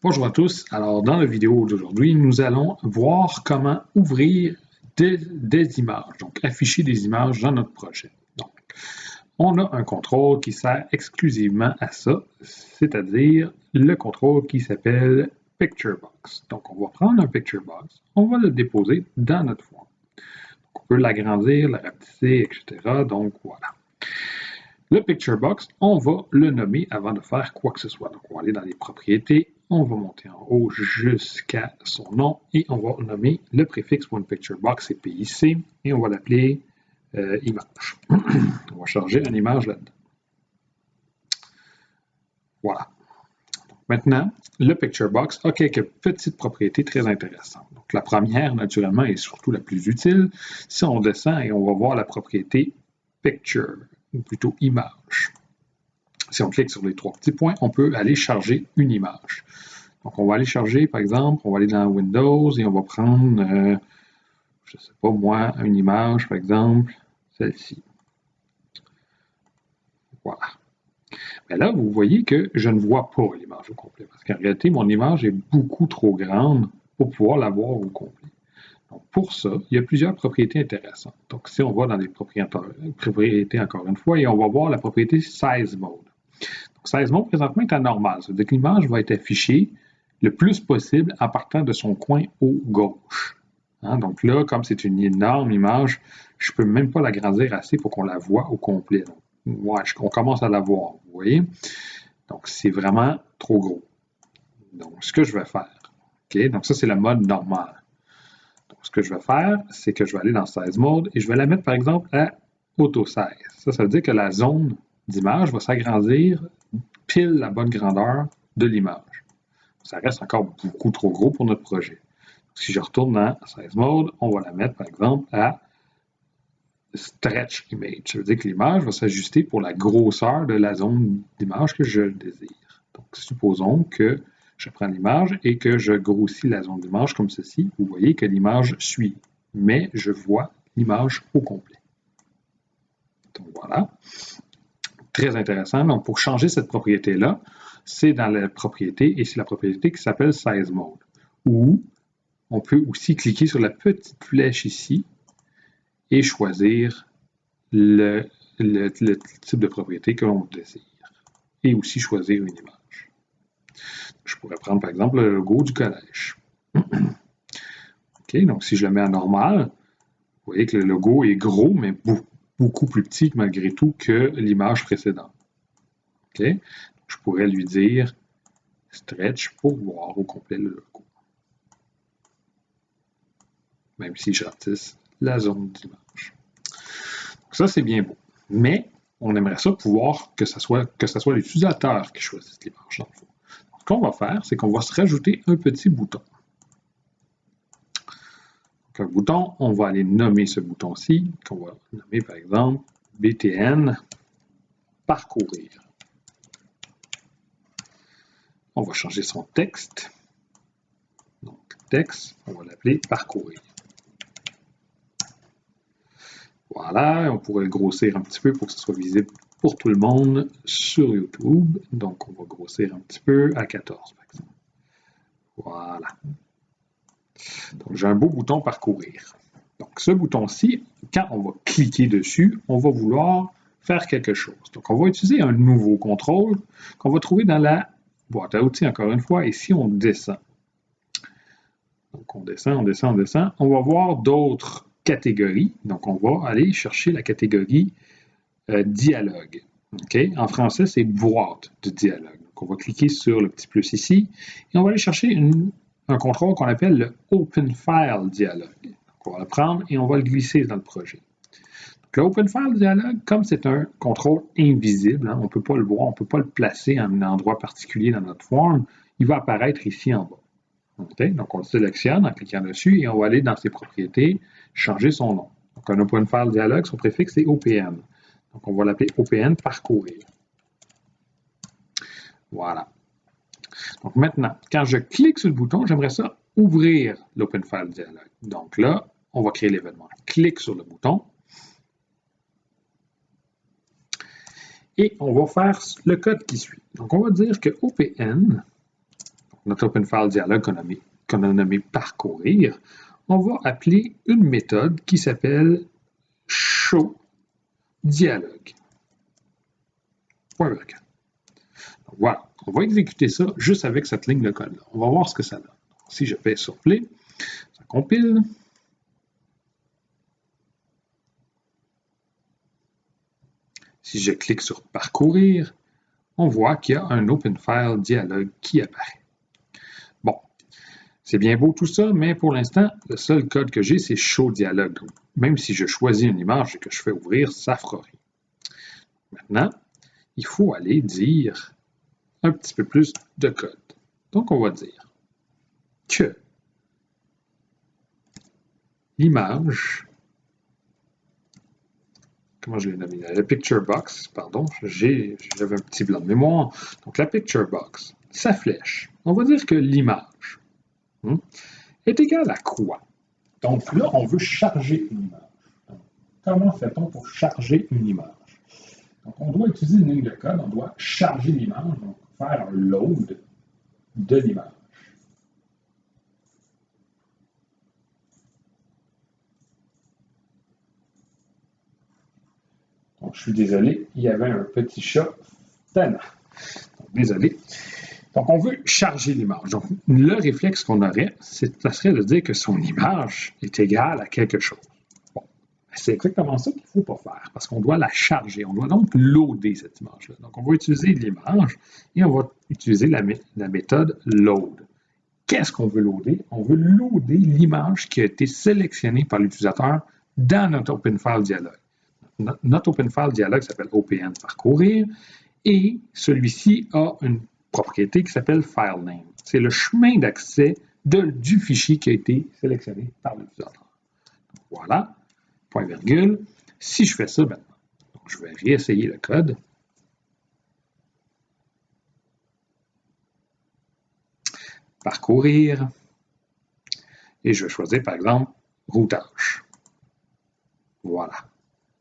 Bonjour à tous. Alors, dans la vidéo d'aujourd'hui, nous allons voir comment ouvrir des images, donc afficher des images dans notre projet. Donc, on a un contrôle qui sert exclusivement à ça, c'est-à-dire le contrôle qui s'appelle Picture Box. Donc, on va prendre un Picture Box, on va le déposer dans notre forme. Donc, on peut l'agrandir, le rapetisser, etc. Donc, voilà. Le Picture Box, on va le nommer avant de faire quoi que ce soit. Donc, on va aller dans les propriétés, on va monter en haut jusqu'à son nom et on va nommer le préfixe pour une Picture Box, c'est PIC, et on va l'appeler image. On va charger une image là-dedans. Voilà. Donc, maintenant, le Picture Box a quelques petites propriétés très intéressantes. Donc, la première, naturellement, et surtout la plus utile, si on descend et on va voir la propriété Picture, ou plutôt image. Si on clique sur les trois petits points, on peut aller charger une image. Donc, on va aller charger, par exemple, on va aller dans Windows et on va prendre, je ne sais pas moi, une image, par exemple, celle-ci. Voilà. Mais là, vous voyez que je ne vois pas l'image au complet, parce qu'en réalité, mon image est beaucoup trop grande pour pouvoir la voir au complet. Donc, pour ça, il y a plusieurs propriétés intéressantes. Donc, si on va dans les propriétés encore une fois, et on va voir la propriété Size Mode. Donc, Size Mode, présentement, est anormal. Ça veut dire que l'image va être affichée le plus possible en partant de son coin haut gauche. Hein? Donc là, comme c'est une énorme image, je ne peux même pas l'agrandir assez pour qu'on la voie au complet. Donc, ouais, on commence à la voir, vous voyez? Donc, c'est vraiment trop gros. Donc, ce que je vais faire, OK? Donc, ça, c'est le mode normal. Donc, ce que je vais faire, c'est que je vais aller dans Size Mode et je vais la mettre, par exemple, à Auto Size. Ça veut dire que la zone d'image va s'agrandir pile la bonne grandeur de l'image. Ça reste encore beaucoup trop gros pour notre projet. Si je retourne dans Size Mode, on va la mettre, par exemple, à Stretch Image. Ça veut dire que l'image va s'ajuster pour la grosseur de la zone d'image que je désire. Donc, supposons que je prends l'image et que je grossis la zone d'image comme ceci. Vous voyez que l'image suit, mais je vois l'image au complet. Donc, voilà. Très intéressant. Donc, pour changer cette propriété-là, c'est dans la propriété, et c'est la propriété qui s'appelle Size Mode, où on peut aussi cliquer sur la petite flèche ici et choisir le type de propriété que l'on désire, et aussi choisir une image. Je pourrais prendre par exemple le logo du collège. OK, donc si je le mets à normal, vous voyez que le logo est gros, mais beaucoup plus petit malgré tout que l'image précédente. OK, je pourrais lui dire stretch pour voir au complet le logo. Même si je ratisse la zone d'image. Ça, c'est bien beau. Mais on aimerait ça pouvoir que ce soit l'utilisateur qui choisisse l'image dans le fond. Donc, ce qu'on va faire, c'est qu'on va se rajouter un petit bouton. Donc, un bouton, on va aller nommer ce bouton-ci, qu'on va nommer par exemple BTN Parcourir. On va changer son texte. Donc, texte, on va l'appeler Parcourir. Voilà, on pourrait le grossir un petit peu pour que ce soit visible pour tout le monde sur YouTube. Donc, on va grossir un petit peu à 14, par exemple. Voilà. Donc, j'ai un beau bouton Parcourir. Donc, ce bouton-ci, quand on va cliquer dessus, on va vouloir faire quelque chose. Donc, on va utiliser un nouveau contrôle qu'on va trouver dans la boîte à outils, encore une fois, et si on descend. Donc, on descend, on va voir d'autres catégories. Donc, on va aller chercher la catégorie dialogue. Okay? En français, c'est boîte de dialogue. Donc, on va cliquer sur le petit plus ici et on va aller chercher un contrôle qu'on appelle le Open File Dialogue. Donc, on va le prendre et on va le glisser dans le projet. Donc, le Open File Dialogue, comme c'est un contrôle invisible, hein, on ne peut pas le voir, on ne peut pas le placer à un endroit particulier dans notre forme, il va apparaître ici en bas. Okay? Donc, on le sélectionne en cliquant dessus et on va aller dans ses propriétés, changer son nom. Donc, un Open File Dialogue, son préfixe, c'est OPN. Donc, on va l'appeler OPN Parcourir. Voilà. Donc, maintenant, quand je clique sur le bouton, j'aimerais ça ouvrir l'Open File Dialogue. Donc là, on va créer l'événement. Clique sur le bouton. Et on va faire le code qui suit. Donc, on va dire que OPN, notre Open File Dialog qu'on a nommé parcourir, on va appeler une méthode qui s'appelle showDialog. Voilà, on va exécuter ça juste avec cette ligne de code-là. On va voir ce que ça donne. Si je fais sur Play, ça compile. Si je clique sur Parcourir, on voit qu'il y a un Open File Dialog qui apparaît. Bon, c'est bien beau tout ça, mais pour l'instant, le seul code que j'ai, c'est showDialog. Même si je choisis une image et que je fais ouvrir, ça ne fera rien. Maintenant, il faut aller dire un petit peu plus de code. Donc, on va dire que l'image, comment je l'ai nommé? La picture box, pardon, j'avais un petit blanc de mémoire. Donc, la picture box, sa flèche, on va dire que l'image est égale à quoi? Donc là, on veut charger une image. Donc, comment fait-on pour charger une image? Donc, on doit utiliser une ligne de code, on doit charger l'image, donc faire un load de l'image. Donc, je suis désolé, il y avait un petit chat tannant. Désolé. Donc, on veut charger l'image. Donc, le réflexe qu'on aurait, ça serait de dire que son image est égale à quelque chose. Bon, c'est exactement ça qu'il ne faut pas faire, parce qu'on doit la charger. On doit donc loader cette image-là. Donc, on va utiliser l'image et on va utiliser la méthode load. Qu'est-ce qu'on veut loader? On veut loader l'image qui a été sélectionnée par l'utilisateur dans notre Open File Dialog. Notre Open File Dialog s'appelle OPN parcourir et celui-ci a une propriété qui s'appelle FileName. C'est le chemin d'accès du fichier qui a été sélectionné par l'utilisateur. Voilà, point virgule. Si je fais ça maintenant, donc je vais réessayer le code. Parcourir. Et je vais choisir par exemple routage. Voilà,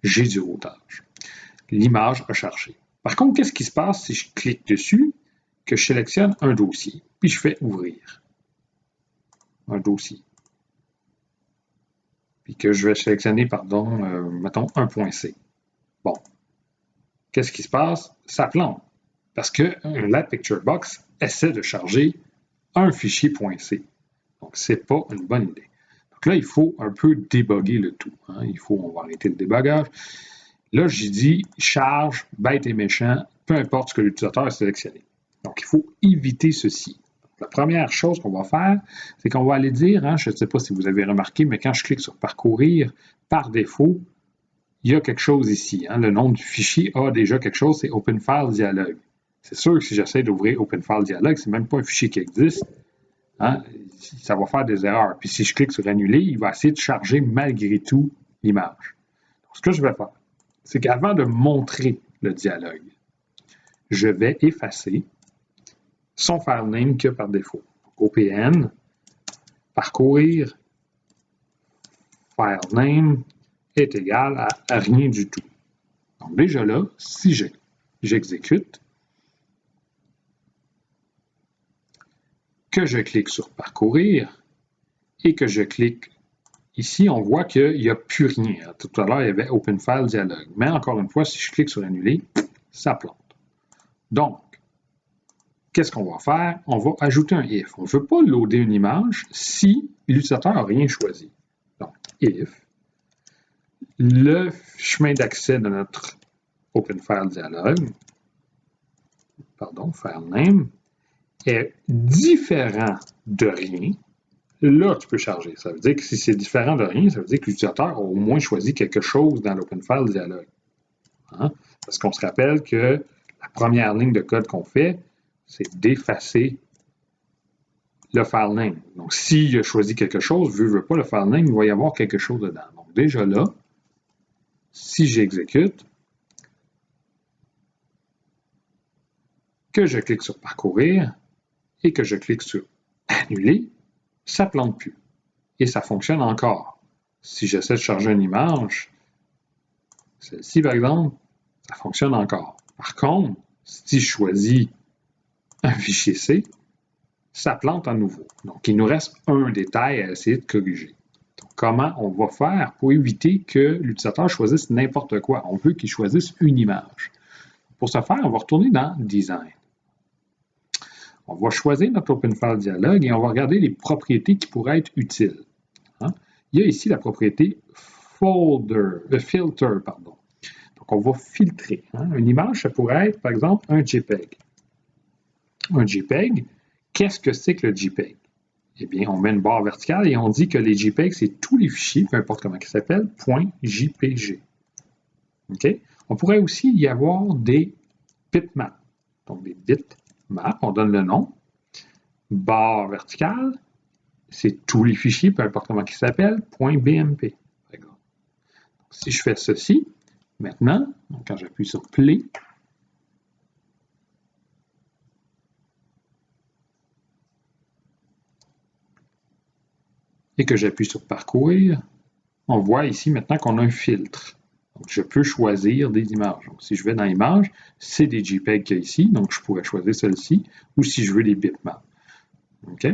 j'ai du routage. L'image a chargé. Par contre, qu'est-ce qui se passe si je clique dessus, que je sélectionne un dossier, puis je fais ouvrir un dossier, puis que je vais sélectionner, mettons 1.c. Bon, qu'est-ce qui se passe? Ça plante, parce que la picture box essaie de charger un fichier .c. Donc, ce n'est pas une bonne idée. Donc là, il faut un peu débugger le tout. On va arrêter le débugage. Là, j'ai dit charge, bête et méchant, peu importe ce que l'utilisateur a sélectionné. Donc, il faut éviter ceci. La première chose qu'on va faire, c'est qu'on va aller dire, je ne sais pas si vous avez remarqué, mais quand je clique sur parcourir, par défaut, il y a quelque chose ici. Le nom du fichier a déjà quelque chose, c'est Open File Dialog. C'est sûr que si j'essaie d'ouvrir Open File Dialog, ce n'est même pas un fichier qui existe. Ça va faire des erreurs. Puis si je clique sur annuler, il va essayer de charger malgré tout l'image. Donc, ce que je vais faire, c'est qu'avant de montrer le dialogue, je vais effacer son filename qu'il y a par défaut. OPN, parcourir, filename est égal à rien du tout. Donc déjà là, si j'exécute, que je clique sur parcourir et que je clique ici, on voit qu'il n'y a plus rien. Tout à l'heure, il y avait Open File Dialog. Mais encore une fois, si je clique sur annuler, ça plante. Donc, qu'est-ce qu'on va faire? On va ajouter un if. On ne veut pas loader une image si l'utilisateur n'a rien choisi. Donc, if, le chemin d'accès de notre Open File Dialog, filename, est différent de rien. Là, tu peux charger. Ça veut dire que si c'est différent de rien, ça veut dire que l'utilisateur a au moins choisi quelque chose dans l'Open File Dialog. Parce qu'on se rappelle que la première ligne de code qu'on fait, c'est d'effacer le filename. Donc, s'il a choisi quelque chose, veut pas le filename, il va y avoir quelque chose dedans. Donc, déjà là, si j'exécute, que je clique sur parcourir et que je clique sur annuler, ça ne plante plus. Et ça fonctionne encore. Si j'essaie de charger une image, celle-ci, par exemple, ça fonctionne encore. Par contre, si je choisis un fichier C, ça plante à nouveau. Donc, il nous reste un détail à essayer de corriger. Donc, comment on va faire pour éviter que l'utilisateur choisisse n'importe quoi? On veut qu'il choisisse une image. Pour ce faire, on va retourner dans Design. On va choisir notre OpenFile Dialog et on va regarder les propriétés qui pourraient être utiles. Il y a ici la propriété Filter. Donc, on va filtrer. Une image, ça pourrait être, par exemple, un JPEG. Un JPEG, qu'est-ce que c'est que le JPEG? Eh bien, on met une barre verticale et on dit que les JPEG, c'est tous les fichiers, peu importe comment ils s'appellent, .jpg. Okay? On pourrait aussi y avoir des bitmaps. Donc, des bitmaps, on donne le nom. Barre verticale, c'est tous les fichiers, peu importe comment ils s'appellent, .bmp. Si je fais ceci, maintenant, donc quand j'appuie sur Play, et que j'appuie sur Parcourir, on voit ici maintenant qu'on a un filtre. Donc, je peux choisir des images. Donc, si je vais dans Images, c'est des JPEG qu'il y a ici, donc je pourrais choisir celle-ci, ou si je veux des bitmaps. OK?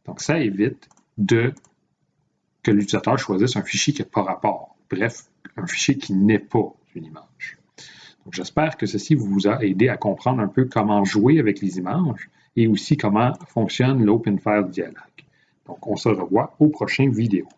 Donc, ça évite que l'utilisateur choisisse un fichier qui n'a pas rapport. Bref, un fichier qui n'est pas une image. Donc, j'espère que ceci vous a aidé à comprendre un peu comment jouer avec les images et aussi comment fonctionne l'OpenFile Dialog. Donc, on se revoit aux prochaines vidéos.